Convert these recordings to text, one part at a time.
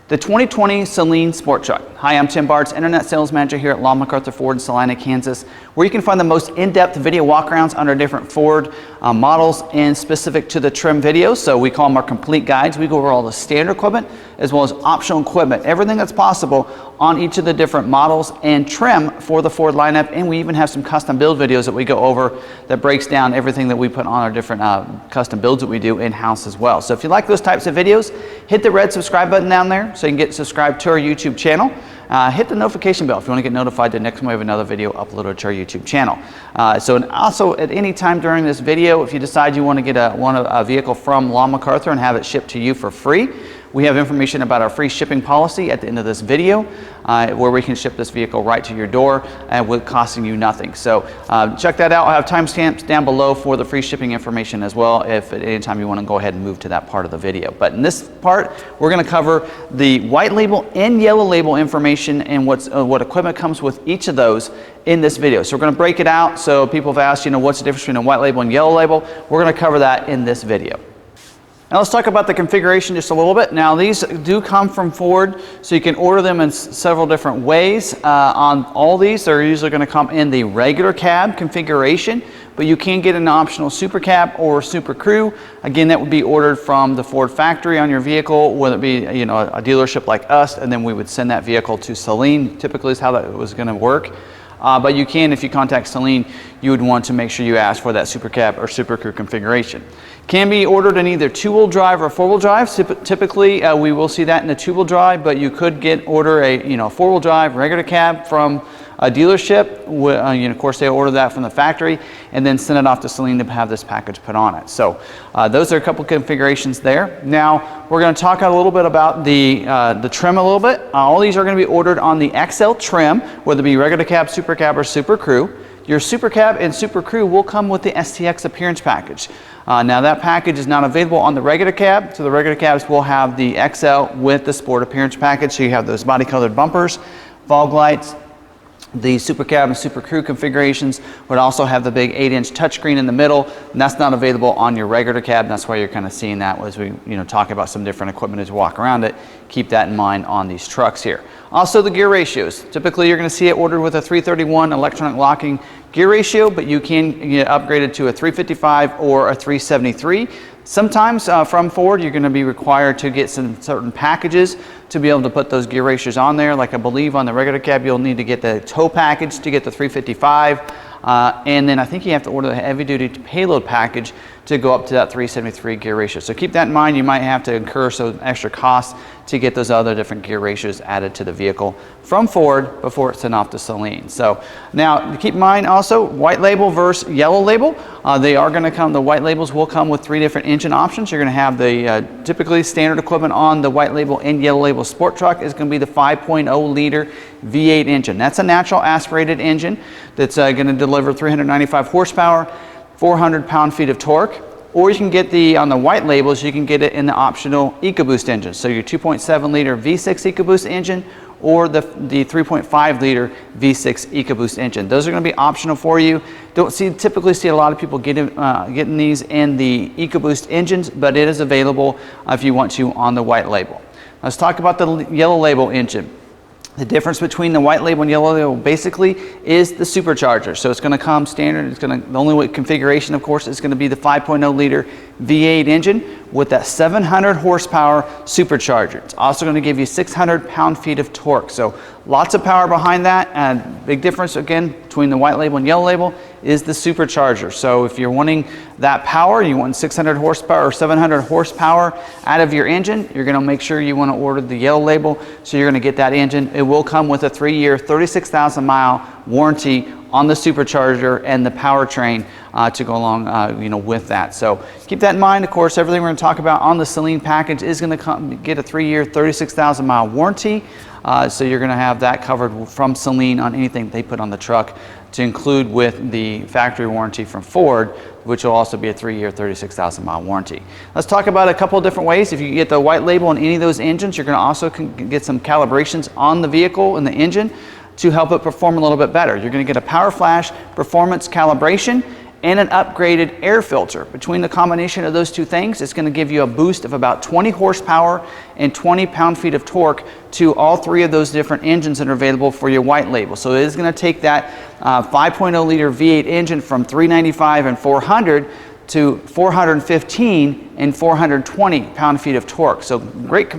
The 2020 SALEEN Sport Truck. Hi, I'm Tim Bartz, Internet Sales Manager here at McArthur Ford in Salina, Kansas, where you can find the most in-depth video walkarounds under different Ford models and specific to the trim videos. So we call them our complete guides. We go over all the standard equipment as well as optional equipment, everything that's possible on each of the different models and trim for the Ford lineup. And we even have some custom build videos that we go over that breaks down everything that we put on our different custom builds that we do in-house as well. So if you like those types of videos, hit the red subscribe button down there so you can get subscribed to our YouTube channel. Hit the notification bell if you want to get notified the next time we have another video uploaded to our YouTube channel. And also at any time during this video, if you decide you want to get a vehicle from McArthur and have it shipped to you for free, we have information about our free shipping policy at the end of this video where we can ship this vehicle right to your door with costing you nothing. So check that out. I'll have timestamps down below for the free shipping information as well if at any time you want to go ahead and move to that part of the video. But in this part, we're going to cover the white label and yellow label information and what equipment comes with each of those in this video. So we're going to break it out. So people have asked, what's the difference between a white label and yellow label? We're going to cover that in this video. Now let's talk about the configuration just a little bit. Now these do come from Ford, so you can order them in several different ways. On all these, they're usually going to come in the regular cab configuration, but you can get an optional super cab or super crew. Again, that would be ordered from the Ford factory on your vehicle, whether it be a dealership like us, and then we would send that vehicle to SALEEN. Typically is how that was going to work. But you can, if you contact SALEEN, you would want to make sure you ask for that super cab or super crew configuration. Can be ordered in either two-wheel drive or four-wheel drive. Typically, we will see that in the two-wheel drive, but you could order a four-wheel drive regular cab from a dealership. Of course, they order that from the factory and then send it off to SALEEN to have this package put on it. So those are a couple configurations there. Now we're going to talk a little bit about the trim a little bit. All these are going to be ordered on the XL trim, whether it be regular cab, super cab, or super crew. Your super cab and super crew will come with the STX appearance package. Now that package is not available on the regular cab, so the regular cabs will have the XL with the sport appearance package. So you have those body colored bumpers, fog lights. The super cab and super crew configurations would also have the big 8-inch touchscreen in the middle, and that's not available on your regular cab. That's why you're kind of seeing that as we talk about some different equipment as you walk around it. Keep that in mind on these trucks here. Also the gear ratios. Typically you're going to see it ordered with a 331 electronic locking gear ratio, but you can get upgraded to a 355 or a 373. Sometimes from Ford, you're going to be required to get some certain packages to be able to put those gear ratios on there. Like I believe on the regular cab, you'll need to get the tow package to get the 355. And then I think you have to order the heavy duty payload package to go up to that 373 gear ratio. So keep that in mind. You might have to incur some extra costs to get those other different gear ratios added to the vehicle from Ford before it's sent off to SALEEN. So now keep in mind also white label versus yellow label. They are going to come, the white labels will come with 3 different engine options. You're going to have the typically standard equipment on the white label and yellow label Sport Truck is going to be the 5.0 liter V8 engine. That's a natural aspirated engine that's going to deliver 395 horsepower, 400 pound-feet of torque. Or you can get on the white labels, you can get it in the optional EcoBoost engine. So your 2.7 liter V6 EcoBoost engine or the 3.5 liter V6 EcoBoost engine. Those are going to be optional for you. Don't typically see a lot of people getting these in the EcoBoost engines, but it is available if you want to on the white label. Let's talk about the yellow label engine. The difference between the white label and yellow label basically is the supercharger. So it's going to come standard. The only configuration, of course, is going to be the 5.0 liter V8 engine with that 700 horsepower supercharger. It's also going to give you 600 pound-feet of torque. So lots of power behind that. And big difference again between the white label and yellow label is the supercharger. So if you're wanting that power, you want 600 horsepower or 700 horsepower out of your engine, you're going to make sure you want to order the yellow label. So you're going to get that engine. It will come with a 3-year, 36,000 mile warranty on the supercharger and the powertrain to go along with that. So keep that in mind. Of course, everything we're going to talk about on the SALEEN package is going to get a 3-year, 36,000 mile warranty. So you're going to have that covered from SALEEN on anything they put on the truck, to include with the factory warranty from Ford, which will also be a 3-year, 36,000 mile warranty. Let's talk about a couple of different ways. If you get the white label on any of those engines, you're going to also get some calibrations on the vehicle and the engine to help it perform a little bit better. You're going to get a PowerFlash performance calibration and an upgraded air filter. Between the combination of those two things, it's going to give you a boost of about 20 horsepower and 20 pound-feet of torque to all three of those different engines that are available for your white label. So it is going to take that 5.0 liter V8 engine from 395 and 400 to 415 and 420 pound-feet of torque. So great,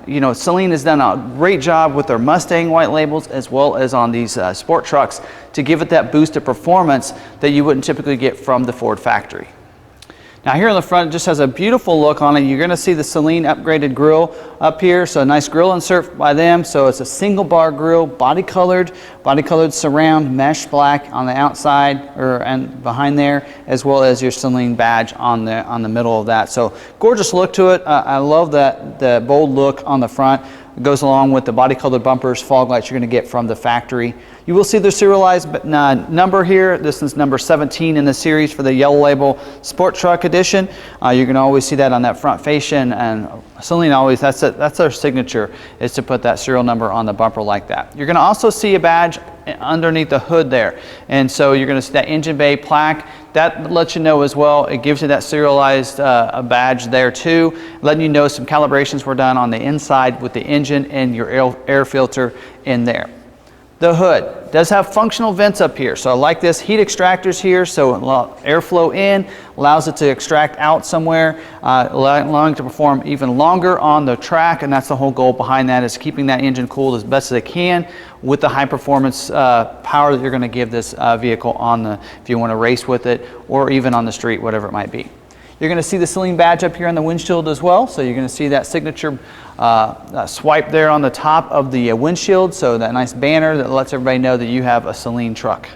you know, Saleen has done a great job with their Mustang white labels as well as on these sport trucks to give it that boost of performance that you wouldn't typically get from the Ford factory. Now here on the front, it just has a beautiful look on it. You're going to see the Saleen upgraded grille up here. So a nice grille insert by them. So it's a single bar grille, body colored surround mesh black on the outside and behind there, as well as your Saleen badge on the middle of that. So gorgeous look to it. I love the bold look on the front. It goes along with the body colored bumpers, fog lights you're going to get from the factory. You will see the serialized number here. This is number 17 in the series for the yellow label Sport Truck Edition. You're going to always see that on that front fascia, and Saleen always, that's their signature, is to put that serial number on the bumper like that. You're going to also see a badge underneath the hood there, and so you're going to see that engine bay plaque. That lets you know as well, it gives you that serialized badge there too, letting you know some calibrations were done on the inside with the engine and your air filter in there. The hood does have functional vents up here. So I like this, heat extractors here, so airflow in, allows it to extract out somewhere, allowing it to perform even longer on the track, and that's the whole goal behind that, is keeping that engine cooled as best as it can with the high performance power that you're going to give this vehicle if you want to race with it, or even on the street, whatever it might be. You're going to see the Saleen badge up here on the windshield as well. So you're going to see that signature swipe there on the top of the windshield. So that nice banner that lets everybody know that you have a Saleen truck.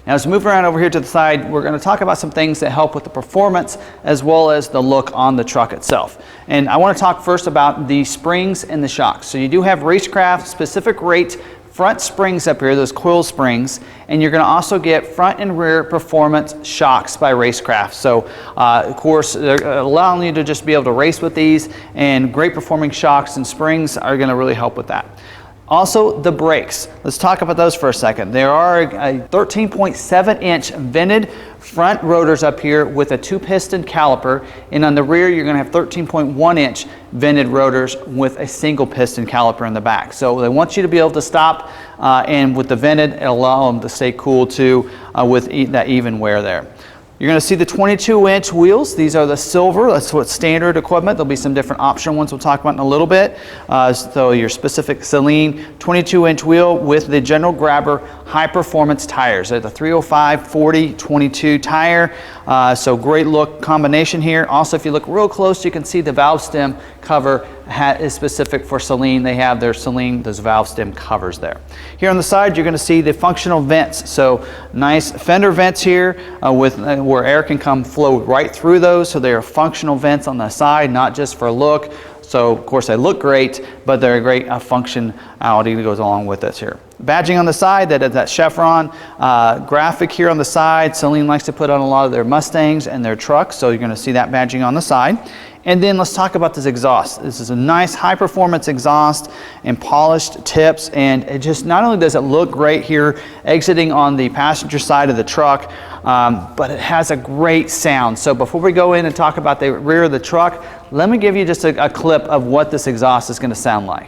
Now as we move around over here to the side, we're going to talk about some things that help with the performance as well as the look on the truck itself. And I want to talk first about the springs and the shocks. So you do have Racecraft specific rate front springs up here, those coil springs, and you're going to also get front and rear performance shocks by Racecraft. So of course they're allowing you to just be able to race with these, and great performing shocks and springs are going to really help with that. Also the brakes, let's talk about those for a second. There are a 13.7 inch vented front rotors up here with a 2-piston caliper, and on the rear you're going to have 13.1 inch vented rotors with a single piston caliper in the back. So they want you to be able to stop, and with the vented it'll allow them to stay cool too, with that even wear there. You're going to see the 22-inch wheels. These are the silver. That's what's standard equipment. There'll be some different optional ones we'll talk about in a little bit. So your specific Saleen 22-inch wheel with the general grabber high-performance tires. They're the 305/40/22 tire. So great look combination here. Also, if you look real close, you can see the valve stem cover is specific for Saleen. They have their Saleen, those valve stem covers there. Here on the side, you're going to see the functional vents. So nice fender vents here where air can flow right through those. So they are functional vents on the side, not just for look. So of course they look great, but they're a great functionality that goes along with this here. Badging on the side, that Chevron graphic here on the side. Saleen likes to put on a lot of their Mustangs and their trucks, so you're going to see that badging on the side. And then let's talk about this exhaust. This is a nice high performance exhaust and polished tips, and it just not only does it look great here exiting on the passenger side of the truck, but it has a great sound. So before we go in and talk about the rear of the truck, let me give you just a clip of what this exhaust is going to sound like.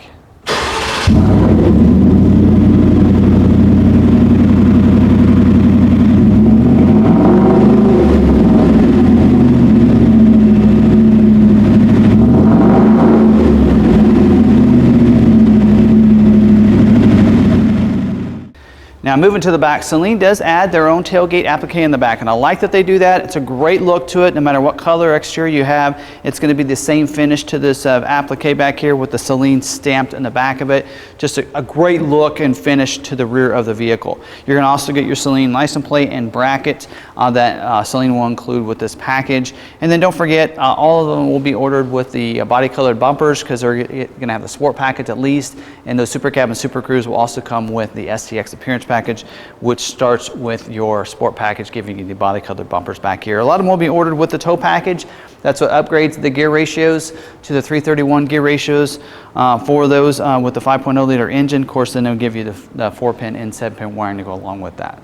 Now moving to the back, Saleen does add their own tailgate applique in the back, and I like that they do that. It's a great look to it. No matter what color exterior you have, it's going to be the same finish to this applique back here with the Saleen stamped in the back of it. Just a great look and finish to the rear of the vehicle. You're going to also get your Saleen license plate and bracket that Saleen will include with this package. And then don't forget, all of them will be ordered with the body colored bumpers, because they're going to have the sport package at least, and those Super Cab and Super Cruise will also come with the STX appearance package, which starts with your sport package, giving you the body colored bumpers back here. A lot of them will be ordered with the tow package. That's what upgrades the gear ratios to the 331 gear ratios for those with the 5.0 liter engine. Of course, then they'll give you the 4-pin and 7-pin wiring to go along with that.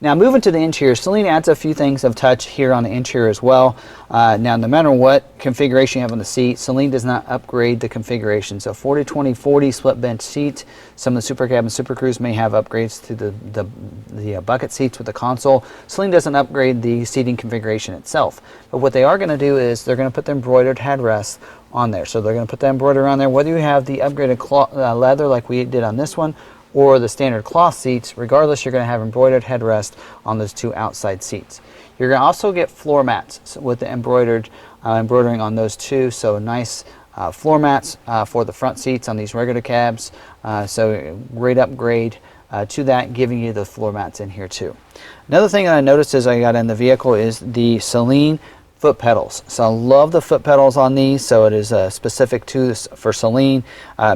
Now moving to the interior, SALEEN adds a few things of touch here on the interior as well. Now no matter what configuration you have on the seat, SALEEN does not upgrade the configuration. So 40, 20, 40 split bench seats. Some of the Super Cab and Super Cruise may have upgrades to the bucket seats with the console. SALEEN doesn't upgrade the seating configuration itself. But what they are going to do is they're going to put the embroidered headrests on there. So they're going to put the embroidery on there. Whether you have the upgraded leather like we did on this one, or the standard cloth seats, regardless, you're going to have embroidered headrest on those two outside seats. You're going to also get floor mats with the embroidering on those two, so nice floor mats for the front seats on these regular cabs. So great upgrade to that, giving you the floor mats in here too. Another thing that I noticed as I got in the vehicle is the SALEEN foot pedals. So I love the foot pedals on these. So it is specific to for SALEEN.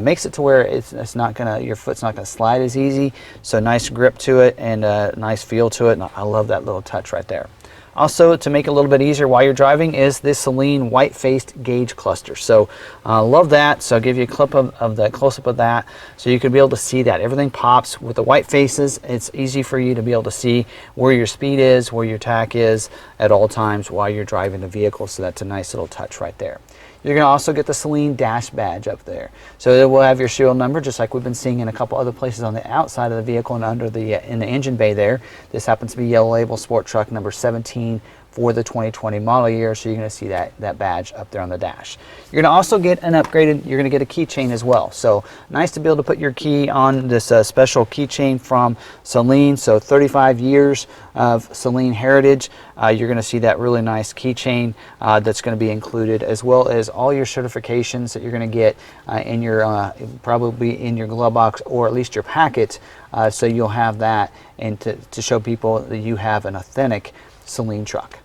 Makes it to where it's not gonna, your foot's not gonna slide as easy. So nice grip to it and a nice feel to it. And I love that little touch right there. Also, to make it a little bit easier while you're driving, is this SALEEN white-faced gauge cluster. So love that. So I'll give you a clip of the close-up of that, so you can be able to see that everything pops with the white faces. It's easy for you to be able to see where your speed is, where your tack is at all times while you're driving the vehicle. So that's a nice little touch right there. You're going to also get the SALEEN dash badge up there. So it will have your serial number, just like we've been seeing in a couple other places on the outside of the vehicle and under the in the engine bay there. This happens to be Yellow Label Sport Truck number 17 for the 2020 model year, so you're going to see that badge up there on the dash. You're going to also get an upgraded, you're going to get a keychain as well. So nice to be able to put your key on this special keychain from SALEEN. So 35 years of SALEEN heritage. You're going to see that really nice keychain that's going to be included, as well as all your certifications that you're going to get in your probably in your glove box, or at least your packet. So you'll have that, and to show people that you have an authentic SALEEN truck.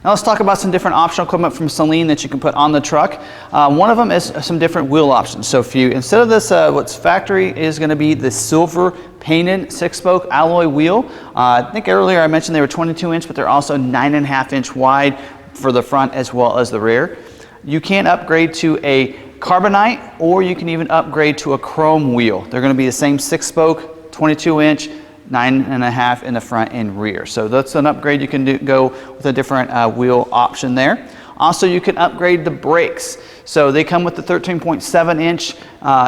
Now let's talk about some different optional equipment from SALEEN that you can put on the truck. One of them is some different wheel options. So if you, instead of this, what's factory is going to be the silver painted 6-spoke alloy wheel. I think earlier I mentioned they were 22-inch, but they're also 9.5-inch wide for the front as well as the rear. You can upgrade to a carbonite, or you can even upgrade to a chrome wheel. They're going to be the same 6-spoke, 22-inch, 9.5 in the front and rear. So that's an upgrade. You can go with a different wheel option there. Also, you can upgrade the brakes. So they come with the 13.7 inch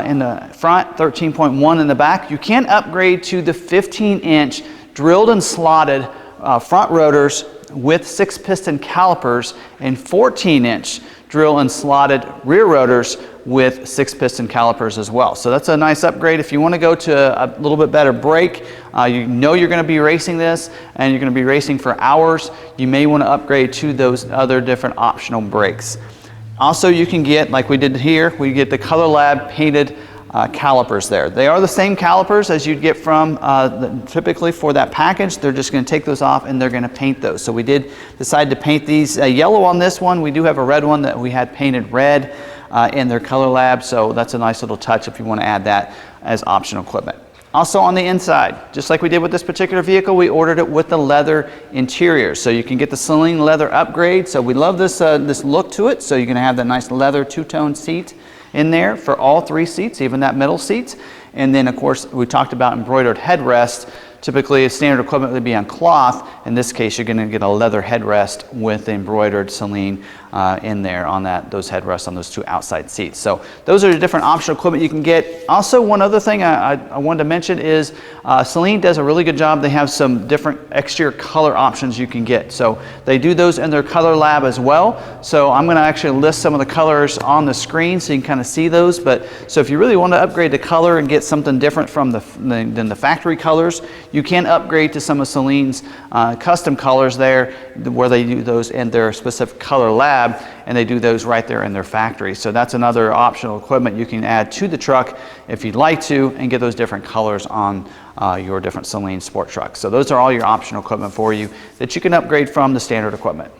in the front, 13.1 in the back. You can upgrade to the 15-inch drilled and slotted front rotors with 6-piston calipers, and 14-inch drill and slotted rear rotors with 6-piston calipers as well. So that's a nice upgrade. If you want to go to a little bit better brake, you know you're going to be racing this and you're going to be racing for hours, you may want to upgrade to those other different optional brakes. Also, you can get, like we did here, we get the Color Lab painted calipers there. They are the same calipers as you'd get from typically for that package. They're just going to take those off and they're going to paint those. So we did decide to paint these yellow on this one. We do have a red one that we had painted red in their Color Lab, so that's a nice little touch if you want to add that as optional equipment. Also on the inside, just like we did with this particular vehicle, we ordered it with the leather interior. So you can get the SALEEN leather upgrade. So we love this, this look to it. So you're going to have that nice leather two-tone seat in there for all 3 seats, even that middle seat. And then of course we talked about embroidered headrest. Typically standard equipment would be on cloth. In this case, you're going to get a leather headrest with the embroidered SALEEN in there on those headrests on those 2 outside seats. So those are the different optional equipment you can get. Also, one other thing I wanted to mention is SALEEN does a really good job. They have some different exterior color options you can get. So they do those in their Color Lab as well. So I'm going to actually list some of the colors on the screen so you can kind of see those. But so if you really want to upgrade the color and get something different from than the factory colors, you can upgrade to some of SALEEN's custom colors there, where they do those in their specific Color Lab, and they do those right there in their factory. So that's another optional equipment you can add to the truck if you'd like to, and get those different colors on your different SALEEN sport trucks. So those are all your optional equipment for you that you can upgrade from the standard equipment.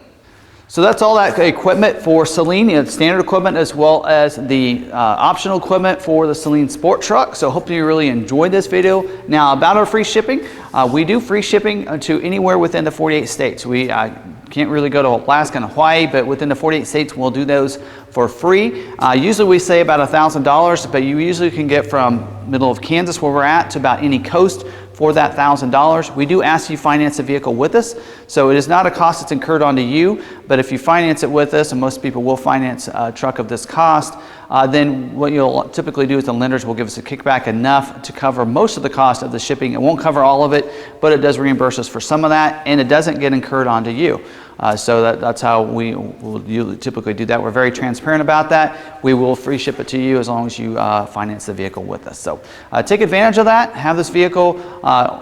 So that's all that equipment for SALEEN, standard equipment as well as the optional equipment for the SALEEN sport truck. So hopefully you really enjoyed this video. Now about our free shipping, we do free shipping to anywhere within the 48 states. We can't really go to Alaska and Hawaii, but within the 48 states we'll do those for free. Usually we say about $1,000, but you usually can get from middle of Kansas where we're at to about any coast for that $1,000. We do ask you finance the vehicle with us, so it is not a cost that's incurred onto you, but if you finance it with us, and most people will finance a truck of this cost, then what you'll typically do is the lenders will give us a kickback enough to cover most of the cost of the shipping. It won't cover all of it, but it does reimburse us for some of that, and it doesn't get incurred onto you. So that's how we will typically do that. We're very transparent about that. We will free ship it to you as long as you finance the vehicle with us. So take advantage of that. Have this vehicle.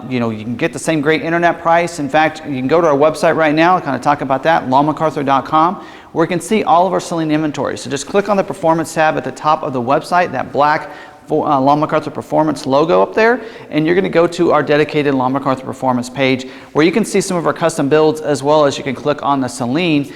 You can get the same great internet price. In fact, you can go to our website right now and kind of talk about that, lawmcarthur.com, where you can see all of our SALEEN inventory. So just click on the Performance tab at the top of the website, that black Law McArthur Performance logo up there, and you're going to go to our dedicated Law McArthur Performance page where you can see some of our custom builds, as well as you can click on the SALEEN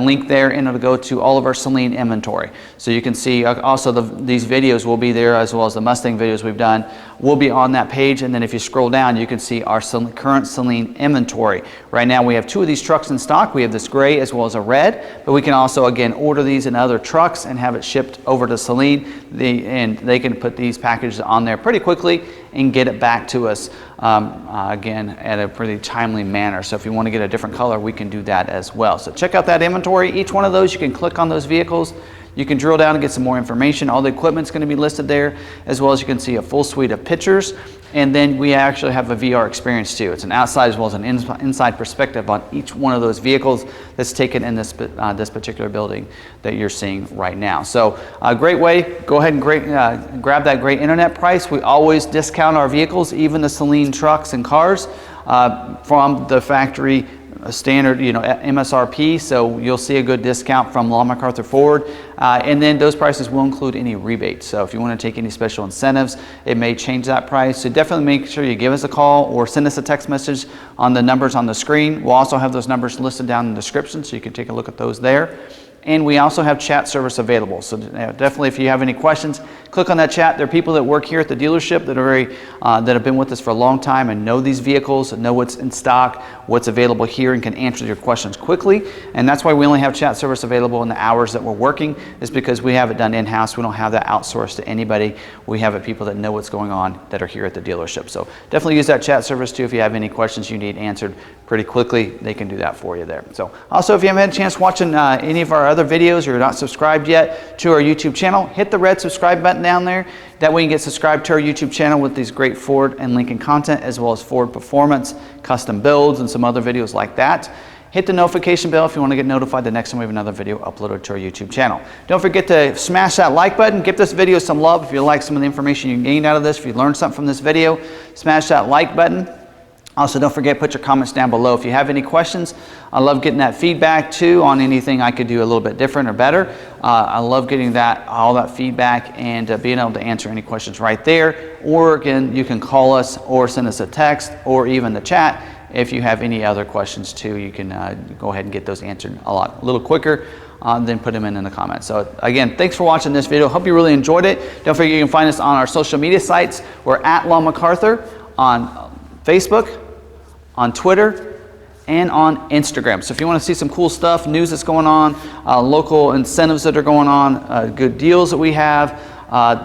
link there, and it'll go to all of our SALEEN inventory. So you can see also these videos will be there, as well as the Mustang videos we've done will be on that page. And then if you scroll down, you can see our current SALEEN inventory. Right now we have 2 of these trucks in stock. We have this gray as well as a red, but we can also again order these in other trucks and have it shipped over to SALEEN, and they can put these packages on there pretty quickly and get it back to us again at a pretty timely manner. So if you want to get a different color, we can do that as well. So check out that inventory. Each one of those, you can click on those vehicles. You can drill down and get some more information. All the equipment's going to be listed there, as well as you can see a full suite of pictures. And then we actually have a VR experience too. It's an outside as well as an inside perspective on each one of those vehicles that's taken in this particular building that you're seeing right now. So a great way, go ahead and grab that great internet price. We always discount our vehicles, even the SALEEN trucks and cars, from the factory standard, MSRP, so you'll see a good discount from Law McArthur Ford, and then those prices will include any rebates. So if you want to take any special incentives, it may change that price. So definitely make sure you give us a call or send us a text message on the numbers on the screen. We'll also have those numbers listed down in the description, so you can take a look at those there. And we also have chat service available. So definitely, if you have any questions, click on that chat. There are people that work here at the dealership that are that have been with us for a long time and know these vehicles, know what's in stock, what's available here, and can answer your questions quickly. And that's why we only have chat service available in the hours that we're working, is because we have it done in-house. We don't have that outsourced to anybody. We have it people that know what's going on that are here at the dealership. So definitely use that chat service too. If you have any questions you need answered pretty quickly, they can do that for you there. So also, if you haven't had a chance watching any of our other videos, or you're not subscribed yet to our YouTube channel, hit the red subscribe button down there. That way you can get subscribed to our YouTube channel with these great Ford and Lincoln content, as well as Ford performance, custom builds, and some other videos like that. Hit the notification bell if you want to get notified the next time we have another video uploaded to our YouTube channel. Don't forget to smash that like button. Give this video some love if you like some of the information you gained out of this. If you learned something from this video, smash that like button. Also, don't forget, put your comments down below. If you have any questions, I love getting that feedback too on anything I could do a little bit different or better. I love getting all that feedback and being able to answer any questions right there. Or again, you can call us or send us a text or even the chat. If you have any other questions too, you can go ahead and get those answered a little quicker. Then put them in the comments. So again, thanks for watching this video. Hope you really enjoyed it. Don't forget, you can find us on our social media sites. We're at Law McArthur on Facebook, on Twitter, and on Instagram. So if you want to see some cool stuff, news that's going on, local incentives that are going on, good deals that we have,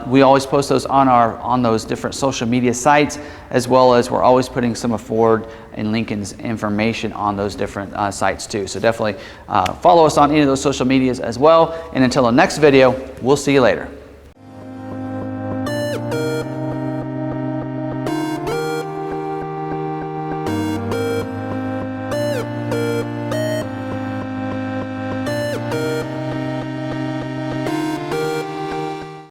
we always post those on those different social media sites, as well as we're always putting some of Ford and Lincoln's information on those different sites too. So definitely follow us on any of those social medias as well. And until the next video, we'll see you later.